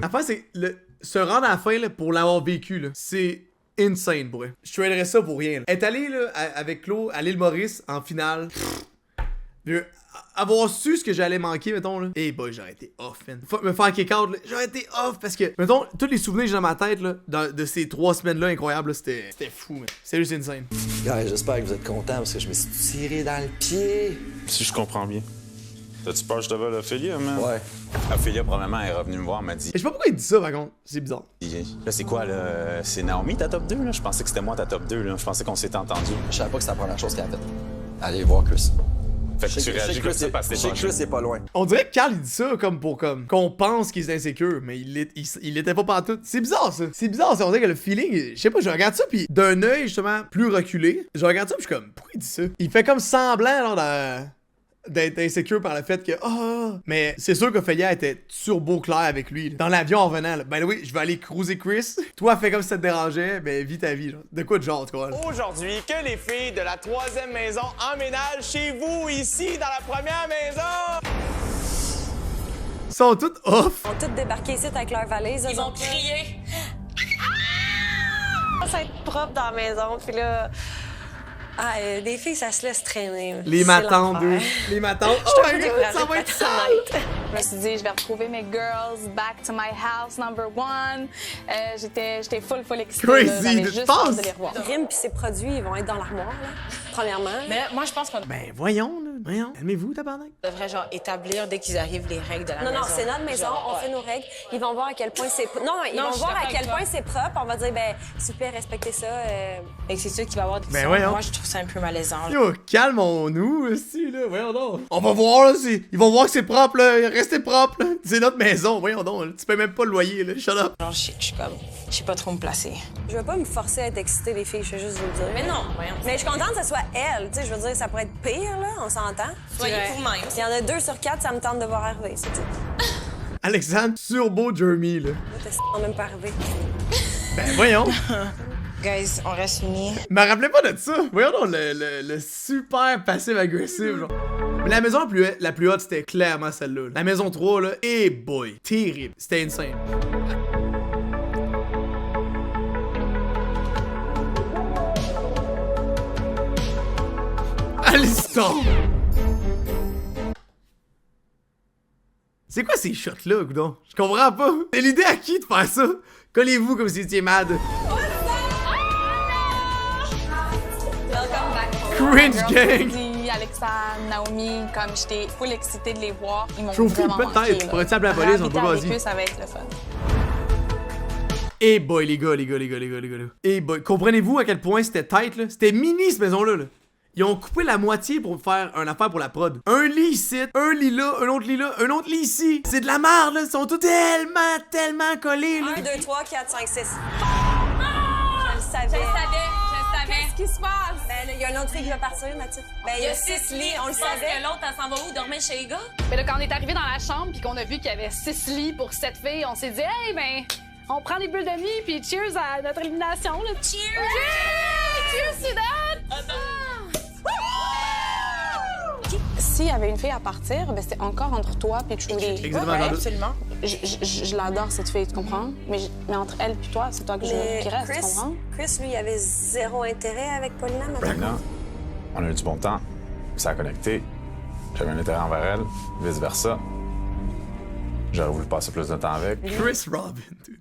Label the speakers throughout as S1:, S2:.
S1: L'affaire, c'est se rendre à la fin là, pour l'avoir vécu, là, c'est insane, pour vrai. Je traderais ça pour rien. Là. Être allé là, avec Claude à l'île Maurice en finale. Avoir su ce que j'allais manquer, mettons, là. Eh boy, j'aurais été off, man. Me faire kick-out, là, j'aurais été off parce que, mettons, tous les souvenirs que j'ai dans ma tête, là, de ces 3 semaines-là incroyables, c'était fou, man. C'est juste insane.
S2: Guys, j'espère que vous êtes contents parce que je me suis tiré dans le pied.
S3: Si je comprends bien. T'as-tu peur que je te vole Ophélia, man?
S2: Ouais.
S3: Ophélia, probablement, est revenue me voir, m'a dit...
S1: Et je sais pas pourquoi il dit ça, par contre. C'est bizarre.
S3: Là, c'est quoi, là? C'est Naomi, ta top 2, là? Je pensais que c'était moi, ta top 2, là. Je pensais qu'on s'était entendu.
S2: Je savais pas que c'était la première chose qu'elle a faite. Allez voir Chris.
S3: Fait que tu réagis comme ça parce que
S2: Chez Chris, c'est pas loin.
S1: On dirait que Carl, il dit ça comme pour qu'on pense qu'il est insécure, mais il l'était pas pantoute. C'est bizarre, ça. C'est bizarre, ça. On dirait que le feeling, je sais pas, je regarde ça, puis d'un œil, justement, plus reculé, je regarde ça, puis je suis comme, pourquoi il dit ça? Il fait comme semblant, là, d'être insécure par le fait que mais c'est sûr qu'Ophélia était turbo clair avec lui là. Dans l'avion en venant là. Ben oui, je vais aller cruiser Chris. Toi fais comme si ça te dérangeait, ben vis ta vie genre. De quoi de genre toi là?
S4: Aujourd'hui, que les filles de la 3e maison emménagent chez vous ici dans la première maison.
S1: Ils sont toutes off.
S5: Ils ont toutes débarqué ici avec leur valise.
S6: Ils vont crier.
S5: Ça va être propre dans la maison, puis là... des filles, ça se laisse traîner.
S1: Les matantes, les matantes. Oh my god, ça va être sale!
S6: Je me suis dit, je vais retrouver mes girls back to my house number 1. J'étais full excitée.
S1: Crazy,
S6: Juste
S1: pense!
S6: hâte de les revoir.
S5: Rim puis ses produits, ils vont être dans l'armoire, là, premièrement.
S6: Mais moi, je pense qu'on
S1: Ben voyons là, voyons. Calmez-vous tabarnak.
S6: devrait genre établir dès qu'ils arrivent les règles de la
S5: Non,
S6: maison.
S5: non, c'est notre maison,
S6: Genre,
S5: on
S6: ouais.
S5: fait nos règles. Ils vont voir à quel point c'est... Non, ils
S6: Non,
S5: vont
S6: je suis
S5: voir à
S6: d'accord
S5: quel
S6: avec
S5: point
S6: toi.
S5: c'est propre. On va dire, ben, s'il vous plaît, respectez ça.
S6: Fait que c'est sûr qu'il va y avoir des
S1: Ben
S6: sons.
S1: voyons.
S6: Moi, je trouve ça un peu malaisant.
S1: Yo, calmons-nous aussi là, voyons donc. On va voir là, ils vont voir que c'est propre là, restez propre là. C'est notre maison, voyons donc. Là. Tu payes même pas le loyer là, shut up.
S6: Genre, je suis comme... Je sais pas trop me placer.
S5: Je veux pas me forcer à être excitée, les filles, je vais juste vous le dire.
S6: Mais non, voyons.
S5: Mais je suis contente que ce soit elle. Tu sais, je veux dire, ça pourrait être pire, là, on s'entend.
S6: Soyez vous-même.
S5: Il y en a 2 sur 4, ça me tente de voir arriver, c'est tout.
S1: Alexandre, turbo Jeremy là.
S5: Là, t'es même pas arrivé.
S1: Ben voyons.
S6: Guys, on reste unis.
S1: Me rappelez pas de ça. Voyons donc le super passif-agressif, genre. Mais la maison la plus haute, c'était clairement celle-là. La maison 3, là, hey boy, terrible. C'était insane. Alisson! C'est quoi ces shots-là, coudonc? Je comprends pas. C'est l'idée à qui de faire ça? Collez-vous comme si vous étiez mad.
S6: Welcome back.
S1: Cringe gang!
S6: Puis Alexandre, Naomi, comme j'étais full excitée de les voir, ils m'ont
S1: Chauffé,
S6: vraiment
S1: peut-être.
S6: manqué, là.
S1: Pourrais-tu appeler la police? On peut pas,
S6: Avec
S1: vas-y.
S6: eux, ça va être le fun.
S1: Eh boy, les gars. Eh boy, comprenez-vous à quel point c'était tight, là? C'était mini, cette maison-là, là. Ils ont coupé la moitié pour faire une affaire pour la prod. Un lit ici, un lit là, un autre lit là, un autre lit ici. C'est de la merde, là. Ils sont tous tellement collés, là.
S5: 1, 2, 3, 4, 5, 6. Je le savais.
S6: Je le savais.
S5: Qu'est-ce qui se passe? Ben, il y a une autre fille qui va partir, Mathilde. Ben, il y a 6 lits, on le savait.
S6: l'autre, elle s'en va où? Dormir chez les gars?
S7: Mais là, quand on est arrivé dans la chambre puis qu'on a vu qu'il y avait 6 lits pour 7 filles, on s'est dit, hey, ben, on prend des bulles de nuit puis cheers à notre élimination. Là.
S6: Cheers!
S7: Cheers to that!
S6: S'il y avait une fille à partir, ben c'était encore entre toi et Trudy.
S1: Exactement,
S6: Ouais,
S1: j'en doute.
S6: absolument. Je l'adore, cette fille, tu comprends? Mais entre elle et toi, c'est toi que je veux
S5: Mais
S6: qui reste, tu comprends?
S5: Chris, lui, il avait 0 intérêt avec Paulina, maintenant.
S3: Maintenant, on a eu du bon temps. Ça a connecté. J'avais un intérêt envers elle, vice-versa. J'aurais voulu passer plus de temps avec.
S1: Chris Robin, dude.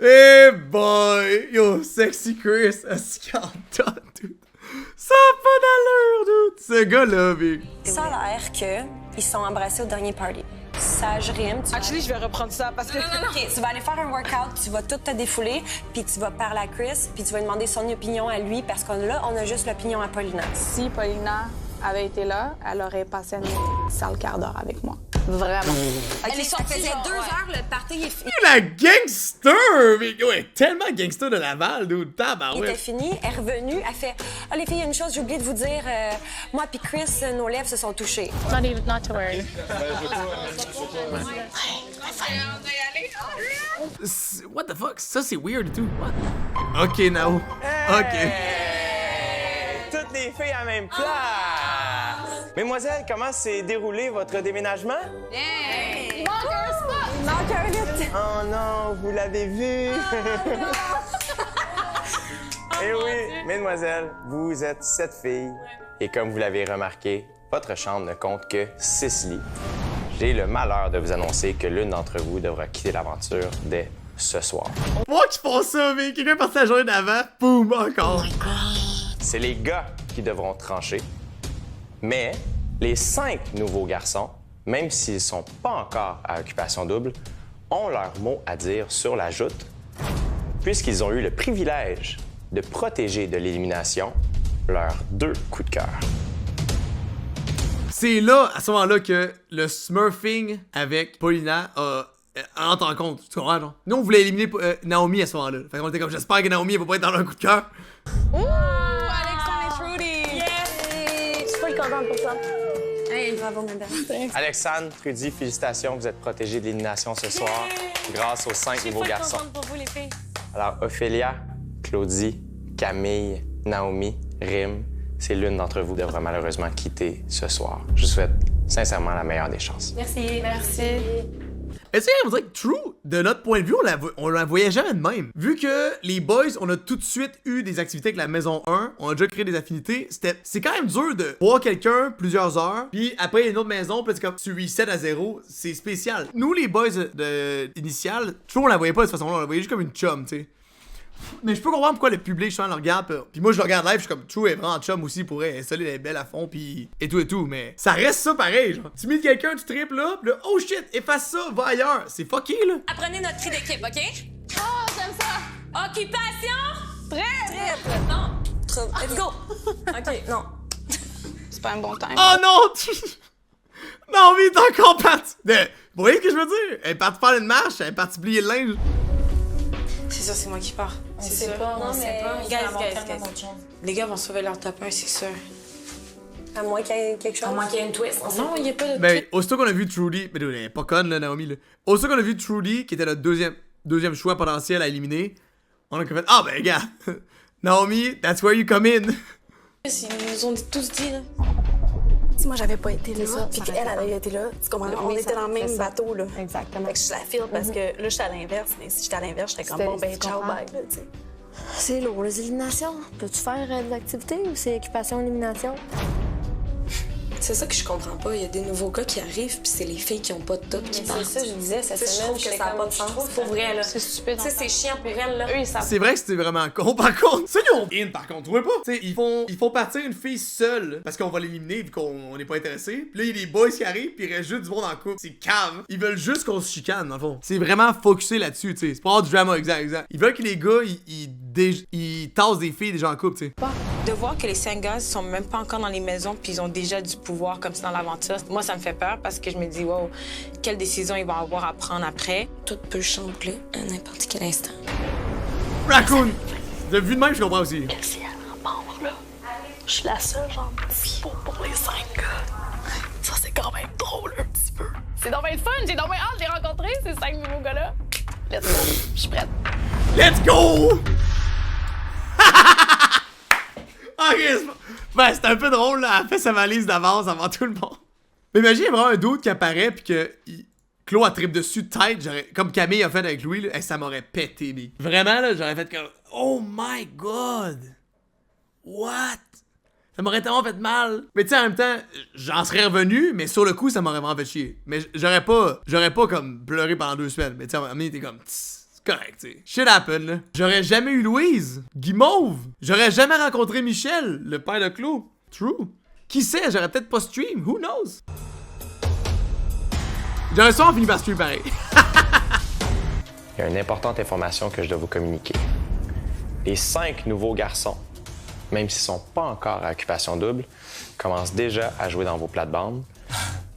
S1: Eh boy! Yo, sexy Chris. Est-ce qu'il en donne, dude? Ça a pas d'allure, dude! Ce gars-là, mec.
S5: Ça a l'air qu'ils se sont embrassés au dernier party. Sage rime.
S8: Actually, je vais reprendre ça parce que...
S5: OK, tu vas aller faire un workout, tu vas tout te défouler, puis tu vas parler à Chris, puis tu vas lui demander son opinion à lui, parce qu'on là, on a juste l'opinion à Paulina.
S6: Si Paulina avait été là, elle aurait passé un sale quart d'heure avec moi. Vraiment.
S5: Elle est sortie, ça faisait 2 heures, le party est fini.
S1: La gangster! Mec, ouais, tellement gangster de Laval, dude.
S5: Il était
S1: Tabarouette.
S5: fini, elle est revenue, elle fait « Ah, les filles, il y a une chose, j'ai oublié de vous dire, moi puis Chris, nos lèvres se sont touchées.
S6: Not to worry.
S1: What the fuck? Ça, c'est weird et tout. What? OK, now. OK.
S4: Toutes les filles à la même place. Mesdemoiselles, comment s'est déroulé votre déménagement?
S7: Il manque un spot!
S5: Il manque un vite.
S4: Oh non, vous l'avez vu! Eh oui, mesdemoiselles, vous êtes 7 filles. Et comme vous l'avez remarqué, votre chambre ne compte que 6 lits. J'ai le malheur de vous annoncer que l'une d'entre vous devra quitter l'aventure dès ce soir.
S1: Moi qui font ça, mais quelqu'un passe la journée d'avant, boum, encore.
S4: C'est les gars qui devront trancher. Mais les 5 nouveaux garçons, même s'ils sont pas encore à occupation double, ont leur mot à dire sur la joute, puisqu'ils ont eu le privilège de protéger de l'élimination leurs 2 coups de cœur.
S1: C'est là, à ce moment-là, que le smurfing avec Paulina entre en compte. Tu comprends, non? Nous, on voulait éliminer Naomi à ce moment-là. Fait qu'on était comme, j'espère que Naomi, elle va pas être dans leur coup de cœur.
S6: Ouh, Alexandre et Trudy!
S5: Je suis pas contente pour ça. Hey, bravo, madame.
S4: Alexandre, Trudy, félicitations, vous êtes protégés de l'élimination ce soir grâce aux 5 nouveaux garçons.
S5: Je suis pour vous, les filles.
S4: Alors, Ophélia, Claudie, Camille, Naomi, Rim, c'est l'une d'entre vous devra malheureusement quitter ce soir. Je vous souhaite sincèrement la meilleure des chances.
S5: Merci.
S6: Merci.
S1: Est-ce qu'on dirait que True, de notre point de vue, on la voyait jamais de même. Vu que les boys, on a tout de suite eu des activités avec la maison 1, on a déjà créé des affinités, c'est quand même dur de voir quelqu'un plusieurs heures, puis après il y a une autre maison, puis c'est comme tu reset à 0, c'est spécial. Nous les boys initial, True on la voyait pas de cette façon-là, on la voyait juste comme une chum, tu sais. Mais je peux comprendre pourquoi le public, je le regarde, puis moi je le regarde live, je suis comme True est vraiment chum aussi pour elle, solide, elle est belle à fond, puis et tout, mais ça reste ça pareil, genre. Tu mets quelqu'un, tu triples là, pis là, oh shit, efface ça, va ailleurs, c'est fucké là.
S5: Apprenez notre cri d'équipe, OK?
S6: Oh, j'aime ça!
S5: Occupation!
S6: Très!
S5: Non! Let's go! OK, non.
S6: C'est pas un bon temps.
S1: Oh non! Non, mais il est encore parti! Vous voyez ce que je veux dire? Elle est partie faire une marche, elle est partie plier le linge.
S8: C'est sûr, c'est moi qui pars.
S5: On
S8: C'est
S5: sait
S8: sûr.
S5: pas, on sait pas.
S8: Guys. Les gars vont sauver leur top 1, c'est sûr.
S5: À moins qu'il y ait quelque chose.
S8: À moins qu'il y ait une twist. Non, il n'y a pas de
S1: Ben, aussitôt qu'on a vu Trudy, mais elle est pas conne là, Naomi là. Aussitôt qu'on a vu Trudy, qui était notre deuxième choix potentiel à éliminer, on a fait, ah ben gars, Naomi, that's where you come in.
S8: Ils nous ont tous dit, là.
S9: Si moi j'avais pas été là,
S5: puis
S9: qu'elle avait été là, tu comprends? On était dans le même bateau, là.
S5: Exactement.
S9: Fait que je la file parce que là, j'étais à l'inverse. Mais si j'étais à l'inverse, je serais comme bon, ben, ciao, bye, là, tu sais.
S5: C'est lourd, les éliminations. Peux-tu faire des activités ou c'est occupation-élimination?
S8: C'est ça que je comprends pas. Il y a des nouveaux gars qui arrivent, puis c'est les filles qui ont pas de top qui partent.
S5: C'est ça, je disais cette
S8: Je
S5: semaine.
S8: trouve que ça a pas de sens. Pour vrai, là.
S6: C'est stupide.
S8: Tu sais, c'est chiant pour elles, là.
S6: Eux, ils savent.
S1: C'est vrai que c'était vraiment con par contre. Ça, ils ont in par contre, tu vois pas? Tu sais, ils font partir une fille seule parce qu'on va l'éliminer vu qu'on n'est pas intéressé. Puis là, il y a des boys qui arrivent puis il reste juste du monde en couple. C'est cave. Ils veulent juste qu'on se chicane dans le fond. C'est vraiment focusé là-dessus, tu sais. C'est pas avoir du drama, exact. Ils veulent que les gars, ils tassent des filles déjà en couple, tu sais.
S8: De voir que les 5 gars sont même pas encore dans les maisons, puis ils ont déjà du pouvoir comme ça dans l'aventure, moi, ça me fait peur parce que je me dis, wow, quelle décision ils vont avoir à prendre après. Tout peut chambouler à n'importe quel instant.
S1: Raccoon! De vue de même, je comprends aussi.
S9: Si elle en mort, là, je suis la seule, genre, pour les 5 gars. Ça, c'est quand même drôle, un petit peu.
S7: C'est donc bien le fun. J'ai donc bien hâte de les rencontrer, ces 5 nouveaux gars-là. Let's go. Je suis prête.
S1: Let's go! Ok, ben, c'est un peu drôle, là. Elle fait sa valise d'avance avant tout le monde. Mais imagine vraiment un doute qui apparaît pis que Claude a trip dessus de tête, comme Camille a fait avec Louis, là, ça m'aurait pété, mais vraiment, là, j'aurais fait comme oh my god! What? Ça m'aurait tellement fait mal. Mais tu sais, en même temps, j'en serais revenu, mais sur le coup, ça m'aurait vraiment fait chier. Mais j'aurais pas comme pleuré pendant 2 semaines. Mais tu sais, à un moment donné, t'es comme c'est correct, tu sais. Shit happen, là. J'aurais jamais eu Louise, Guimauve. J'aurais jamais rencontré Michel, le père de Claude. True. Qui sait, j'aurais peut-être pas stream. Who knows? J'aurais sûrement fini par stream pareil.
S4: Il y a une importante information que je dois vous communiquer. Les 5 nouveaux garçons, même s'ils ne sont pas encore à occupation double, commencent déjà à jouer dans vos plates-bandes,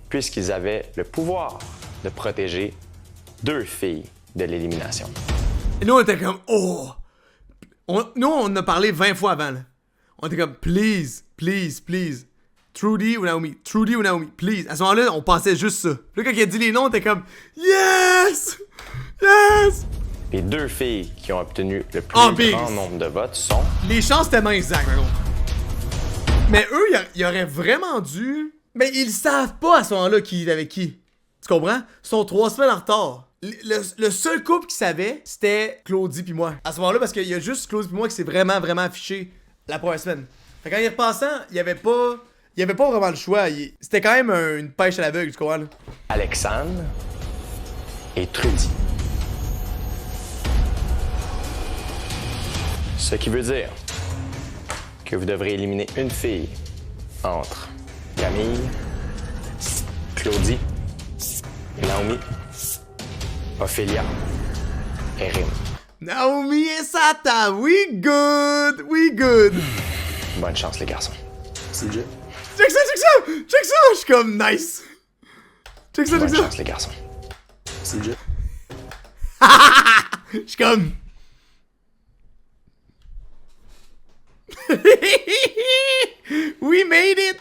S4: puisqu'ils avaient le pouvoir de protéger 2 filles de l'élimination.
S1: Et nous, on était comme, oh! Nous, on en a parlé 20 fois avant, là. On était comme, please, please, please. Trudy ou Naomi, Trudy ou Naomi, please. À ce moment-là, on pensait juste ça. Puis là, quand il a dit les noms, on était comme, yes! Yes!
S4: Les 2 filles qui ont obtenu le plus grand nombre de votes sont...
S1: Les chances étaient minces, Zach, par contre. Mais eux, ils auraient vraiment dû... Mais ils savent pas à ce moment-là qui est avec qui. Tu comprends? Ils sont 3 semaines en retard. Le seul couple qui savait, c'était Claudie puis moi. À ce moment-là, parce qu'il y a juste Claudie puis moi qui s'est vraiment affiché la première semaine. Fait qu'en y repassant, il y avait pas vraiment le choix. C'était quand même une pêche à l'aveugle, tu comprends, là?
S4: Alexandre et Trudy. Ce qui veut dire que vous devrez éliminer une fille entre Camille, Claudie, Naomi, Ophélia et Rim.
S1: Naomi et Sata, we good!
S4: Bonne chance, les garçons.
S2: C'est Jay.
S1: Check ça! Je suis comme nice! Check ça!
S4: Bonne chance, les garçons.
S2: C'est Jay.
S1: Je suis comme... We made it!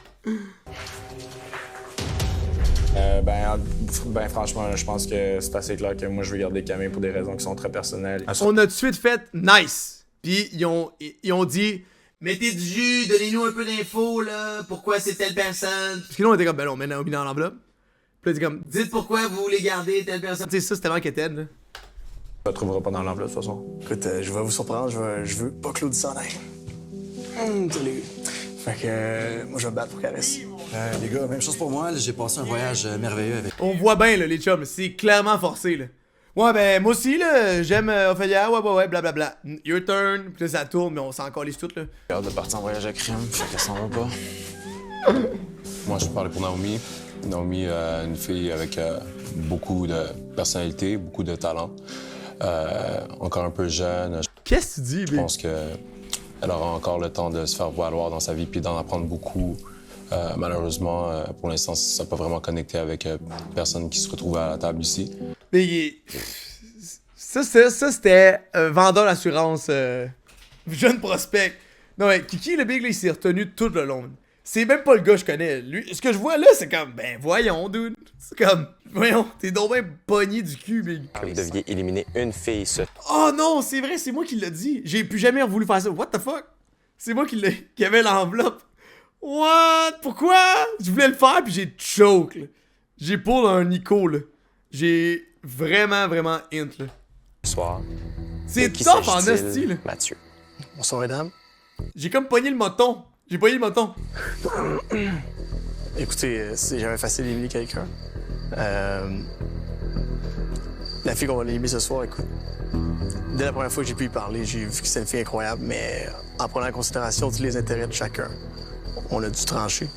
S10: Ben franchement, je pense que c'est assez clair que moi je veux garder Camille pour des raisons qui sont très personnelles.
S1: On a tout de suite fait nice. Puis ils ont dit mettez du jus, donnez-nous un peu d'infos là, pourquoi c'est telle personne. Parce que nous on était comme ben là, on met Naomi dans l'enveloppe. Puis là on dit comme dites pourquoi vous voulez garder telle personne. Tu sais ça c'était vraiment quétaine là.
S10: On la trouvera pas dans l'enveloppe de toute façon.
S11: Écoute, je vais vous surprendre, je veux pas Claudie s'en aille. Salut. Fait que moi je vais me battre pour Caresse.
S2: Les gars, même chose pour moi, là, j'ai passé un voyage merveilleux avec.
S1: On voit bien là les chums, c'est clairement forcé là. Ouais ben moi aussi là, j'aime Ophélia, ouais, blablabla. Your turn, puis là ça tourne mais on s'en calisse tout là.
S10: J'ai hâte de partir en voyage avec Rim, fait qu'elle s'en va pas.
S12: Moi je parle pour Naomi. Naomi, une fille avec beaucoup de personnalité, beaucoup de talent. Encore un peu jeune.
S1: Qu'est-ce que tu dis,
S12: Je pense qu'elle aura encore le temps de se faire valoir dans sa vie puis d'en apprendre beaucoup. Malheureusement, pour l'instant, ça n'a pas vraiment connecté avec personne qui se retrouve à la table ici.
S1: Mais ça c'était vendeur d'assurance jeune prospect. Non mais Kiki le big là, il s'est retenu tout le long. C'est même pas le gars que je connais. Lui, ce que je vois là, c'est comme ben voyons dude. C'est comme voyons, t'es donc bien pogné du cul big.
S4: Que vous deviez éliminer une fille
S1: Oh non, c'est vrai, c'est moi qui l'ai dit. J'ai plus jamais voulu faire ça. What the fuck? C'est moi qui avait l'enveloppe. What? Pourquoi? Je voulais le faire puis j'ai choke là. J'ai pull un Nico là. J'ai vraiment int là.
S4: soir.
S1: C'est tough en esti là.
S4: Mathieu.
S11: Bonsoir mesdames.
S1: J'ai comme pogné le moton.
S11: Écoutez, c'est jamais facile d'éliminer quelqu'un. La fille qu'on va éliminer ce soir, écoute. Dès la première fois que j'ai pu y parler, j'ai vu que c'est une fille incroyable, mais en prenant en considération tous les intérêts de chacun, on a dû trancher.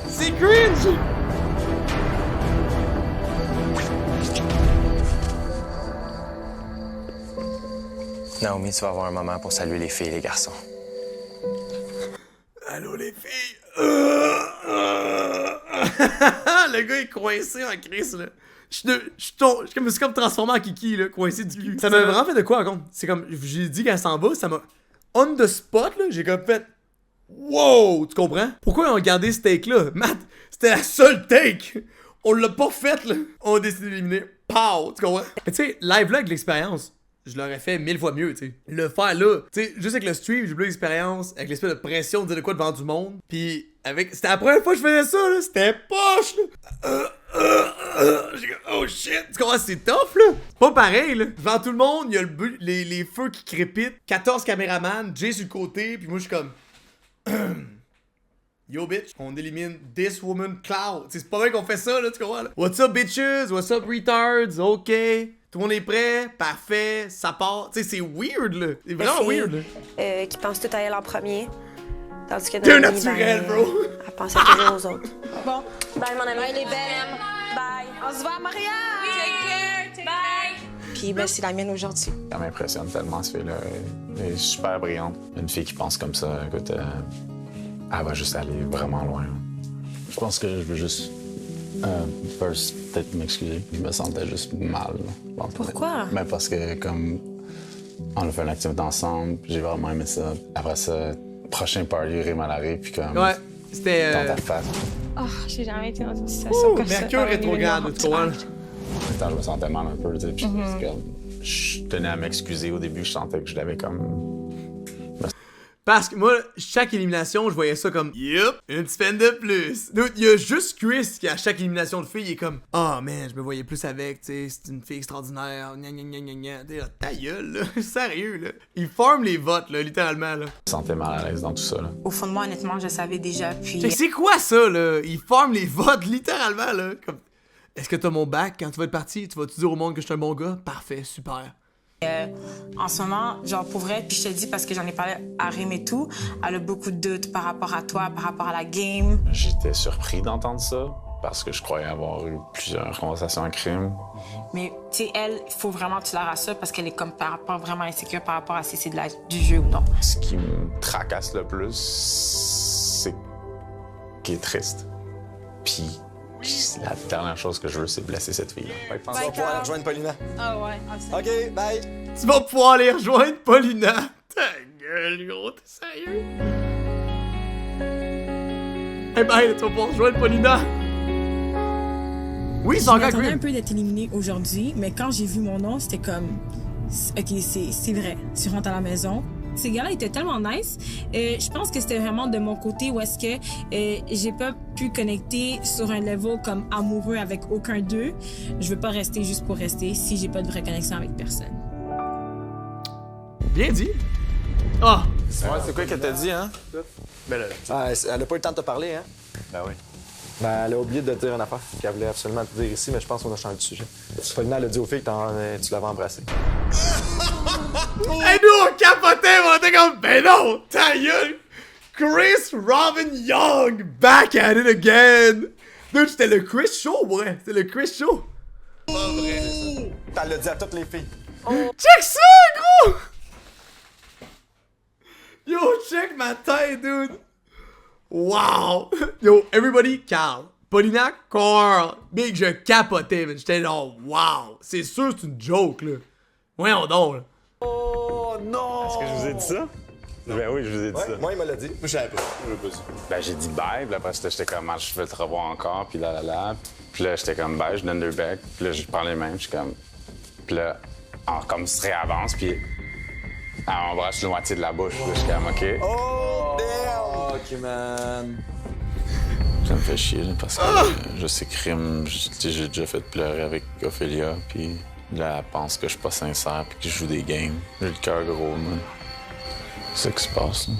S1: C'est cringe!
S4: Naomi, tu vas avoir un moment pour saluer les filles et les garçons.
S1: Allô les filles! Le gars est coincé en crise là. Je me suis comme transformé en Kiki là, coincé du cul. Ça m'a vraiment fait de quoi par contre? C'est comme, j'ai dit qu'elle s'en va, ça m'a... On the spot là, j'ai comme fait... Wow! Tu comprends? Pourquoi ils ont gardé ce take là? Matt, c'était la seule take! On l'a pas faite là! On a décidé d'éliminer. Pow! Tu comprends? Mais tu sais, live là avec l'expérience, je l'aurais fait 1000 fois mieux, tu sais. Le faire là, tu sais, juste avec le stream, j'ai plus d'expérience, avec l'espèce de pression de dire de quoi devant du monde. Puis avec. C'était la première fois que je faisais ça, là. C'était poche, là. J'ai comme, oh shit. Tu comprends? C'est tough, là. C'est pas pareil, là. Devant tout le monde, il y a les feux qui crépitent, 14 caméramans, Jay sur le côté, puis moi, je suis comme. Yo bitch, on élimine this woman cloud. C'est pas vrai qu'on fait ça là, tu comprends là? What's up bitches? What's up retards? Ok. Tout le monde est prêt? Parfait. Ça part. Tu sais, c'est weird là. C'est vraiment weird là.
S5: Qui pense tout à elle en premier. Tandis que
S1: T'es
S5: Naomi,
S1: naturel, bro.
S5: Elle pensait toujours aux autres.
S8: Bon,
S5: Bye mon ami.
S8: bye les belles.
S5: Bye.
S8: On se voit à Montréal. Take care. Bye. Puis ben, c'est la mienne aujourd'hui.
S3: Ça m'impressionne tellement, cette fille-là. Elle est super brillante. Une fille qui pense comme ça, écoute, elle va juste aller vraiment loin.
S12: Je pense que je veux juste first peut-être m'excuser. Je me sentais juste mal.
S5: Pourquoi?
S12: Ben parce que comme on a fait une activité ensemble, j'ai vraiment aimé ça. Après ça, prochain party, Rim à l'arrêt, puis comme
S1: Ouais, c'était.
S12: dans ta face.
S8: Oh, j'ai jamais été dans une situation comme ça.
S1: Mercure rétrograde, tu vois.
S3: Je me sentais mal un peu, tu sais. Puis je tenais à m'excuser au début, je sentais que je l'avais comme.
S1: Parce que moi, chaque élimination, je voyais ça comme yup, une semaine de plus. Dude, il y a juste Chris qui, à chaque élimination de filles, il est comme oh man, je me voyais plus avec, tu sais, c'est une fille extraordinaire, gna gna gna gna gna. T'es là, ta gueule, là, sérieux, là. Il forme les votes, là, littéralement, là.
S3: Je me sentais mal à l'aise dans tout ça, là.
S8: Au fond de moi, honnêtement, je savais déjà, puis...
S1: C'est quoi ça, là? Il forme les votes, littéralement, là. Comme, est-ce que t'as mon bac quand tu vas être parti? Tu vas-tu dire au monde que je suis un bon gars? Parfait, super.
S8: En ce moment, genre pour vrai, puis je te le dis parce que j'en ai parlé à Rim et tout, elle a beaucoup de doutes par rapport à toi, par rapport à la game.
S3: J'étais surpris d'entendre ça, parce que je croyais avoir eu plusieurs conversations en crime.
S8: Mais, tu sais, elle, il faut vraiment que tu la rassures parce qu'elle est comme par rapport vraiment insécure par rapport à si c'est du jeu ou non.
S3: Ce qui me tracasse le plus, c'est qu'elle est triste. Puis, la dernière chose que je veux, c'est blesser cette fille-là.
S2: Tu vas pouvoir aller rejoindre Paulina.
S7: Ah ouais,
S2: OK, bye.
S1: Tu vas pouvoir aller rejoindre Paulina. Ta gueule, gros, t'es sérieux? Eh ben, tu vas pouvoir rejoindre Paulina. Oui, c'est encore
S13: un peu d'être éliminé aujourd'hui, mais quand j'ai vu mon nom, c'était comme OK, c'est vrai. Tu rentres à la maison. Ces gars-là étaient tellement nice. Je pense que c'était vraiment de mon côté où est-ce que j'ai pas pu connecter sur un level comme amoureux avec aucun d'eux. Je veux pas rester juste pour rester si j'ai pas de vraie connexion avec personne.
S1: Bien dit. Ah!
S10: Ouais, c'est quoi qu'elle t'a dit, hein?
S2: Ben là, elle a pas eu le temps de te parler, hein?
S10: Ben oui.
S2: Ben, elle a oublié de te dire une affaire qu'elle voulait absolument te dire ici, mais je pense qu'on a changé de sujet. Paulina, elle a dit aux filles que tu l'avais embrassé.
S1: Hey, nous, on capotait, on était comme, ben non, ta gueule! Chris Robin Young, back at it again! Dude, c'était le Chris Show, ouais, c'était le Chris Show! Pas vrai, ça.
S2: Elle l'a dit à toutes les filles.
S1: Check ça, gros! Yo, check ma tête, dude! Wow! Yo, everybody, Carl. Paulina, Carl. Big, je capotais, man. J'étais genre, wow! C'est sûr, c'est une joke, là. Voyons donc, là.
S2: Oh non!
S10: Est-ce que je vous ai dit ça? Ben oui, je vous ai dit ça.
S2: Moi, il me l'a dit.
S10: Moi, je savais pas.
S3: Ben, j'ai dit bye, puis après, j'étais comme, je vais te revoir encore, puis là. Puis là, j'étais comme, bye, je donne deux becs, puis là, je prends les mains, je suis comme. Puis là, comme se réavance, puis elle m'embrasse la moitié de la bouche, puis là, je suis comme, OK.
S2: Oh, damn! OK, man.
S3: Ça me fait chier, là, parce que je sais que Rim, j'ai déjà fait pleurer avec Ophélia, puis là, elle pense que je suis pas sincère, puis que je joue des games. J'ai le cœur gros, man. C'est ça qui se passe, là.